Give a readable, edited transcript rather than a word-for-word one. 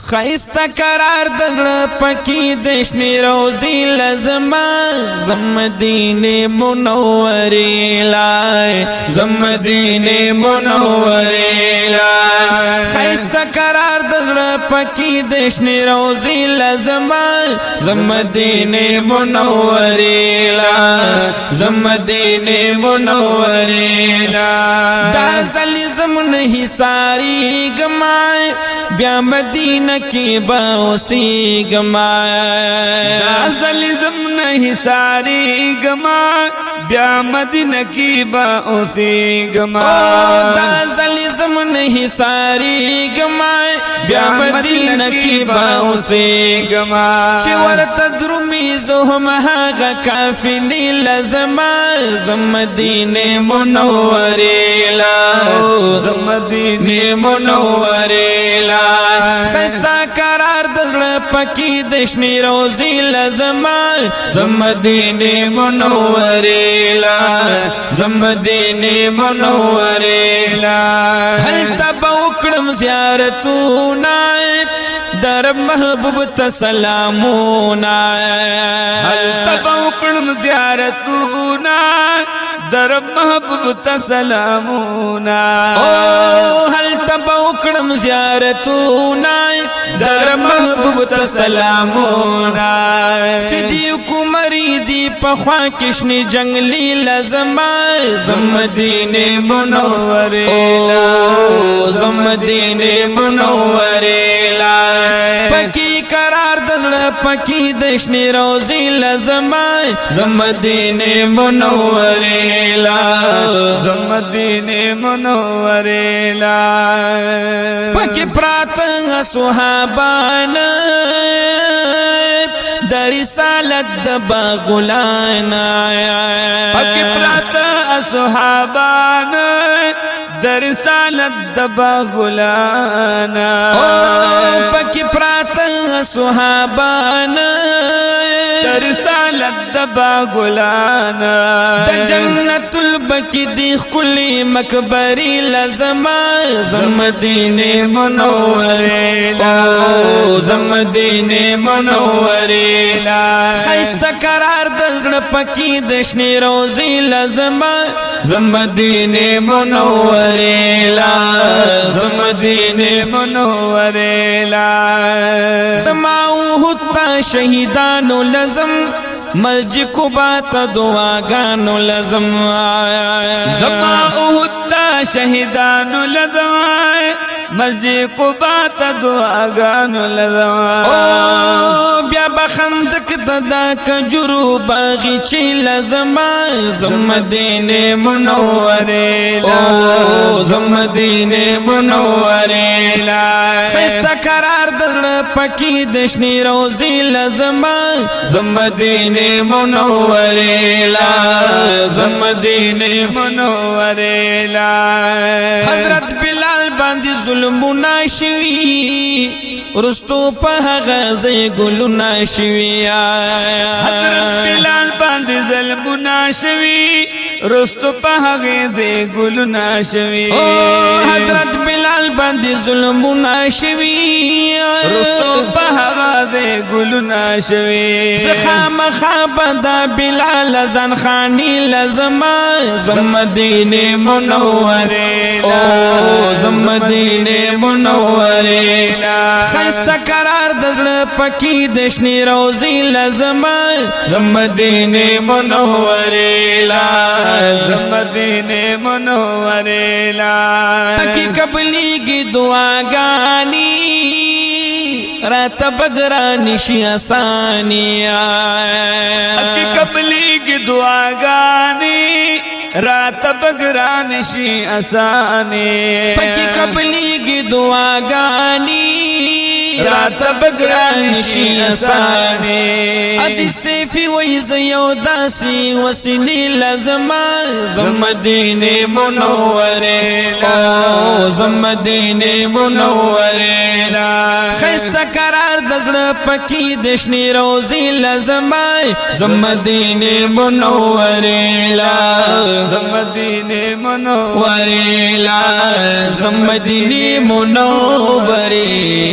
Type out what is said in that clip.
خیستا قرار دزل پکی دشنی روزی لزما زمدین منوری لائے زمدین منوری لائے خیستا قرار دزل پکی دشنی روزی لزما زمدین منوری لائے زمدین منوری لائے دازلی زمن ہی ساری گمائے بیا مدینہ کی باوسی گمائے دازلی زمن ساری گما بیا مدینہ کی باوسی گما دازلی زمن ساری گمائے بیا مدینہ کی باوسی گما چور تدرمی زہم ہاگا کافلی لزما زمدین منوری لا زمدین منوری لا خستا قرار دزل پکی دشنی روزی لزما زمدین منوری لا زمدین منوری لا حل تب اکڑم زیارتونا در محبوب تسلامونا حل تب اکڑم زیارتونا در محبوب تسلامونا حل تب اکڑم زیارتونا در محبوب تسلامونا صدیق مریدی پخوا کشنی جنگلی لزما زمدین منوری زمدین منوری پکی قرار دزل پکی دشنی روزی لزما زمدین منوری زمدین منوری پکی پراتن صحابان در رسالت دبا غلانا پکی پراتن صحابان در رسالت دبا غلانا پکی پراتن صحابان در رسالت دبا غلانا د جنت البکی دی خلی مکبری لزما زمدین منوری زمدین منوری خیستا قرار دزل پکی دشنی روزی لزما زمدین منوری زمدین منوری زماو حتا شہیدانو لزم مسجد قبات دعاگانو لزم زماو حتا شہیدانو لزم مسجد قبات دعاگانو لزم بیا بخندک ددا کجرو باغی چی لزما زمدین منوری زمدین منوری خستا قرار دزل پکی دشنی روزی لزما زمدین منوری زمدین منوری حضرت بلال باندی ظلمونا شوی رستو پا غازی گلونا شوی حضرت بلال باندی ظلمونا شوی رستو پا غازی گلونا شوی حضرت بلال باندی ظلمونا شوی رستو پا غازی گلونا شوی زخام خواب دا بلال زن خانی لزما زمدین منوری زمدین منوری خیستا قرار دزل پکی دشنی روزی لزما زمدین منوری زمدین منوری پکی قبلی کی دعا گانی رات بگرانی شی آسانی پکی قبلی کی دعا گانی رات بگرانی شی آسانی پکی قبلی کی دعا گانی رات بگرانی شی آسانی ازی سیفی ویز یو داسی وسیلی لزما زمدین منوری زمدین منوری خیستا قرار دزل پکی دشنی روزی لزما زمدین منوری زمدین منوری زمدین منوری